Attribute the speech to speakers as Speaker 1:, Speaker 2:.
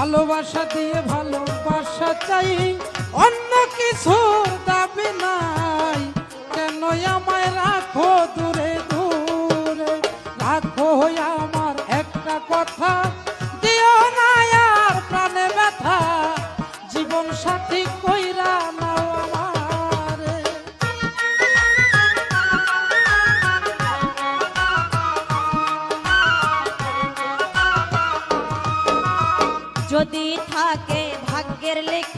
Speaker 1: ভালোবাসা দিয়ে ভালোবাসা চাই, অন্য কিছু দাবি নাই। কেন আমায় রাখো দূরে দূরে, রাখো আমার একটা কথা, দিও না আর প্রাণে ব্যথা, জীবন সাথী কইরা নাও আমারে।
Speaker 2: যদি থাকে ভাগ্যের লেখা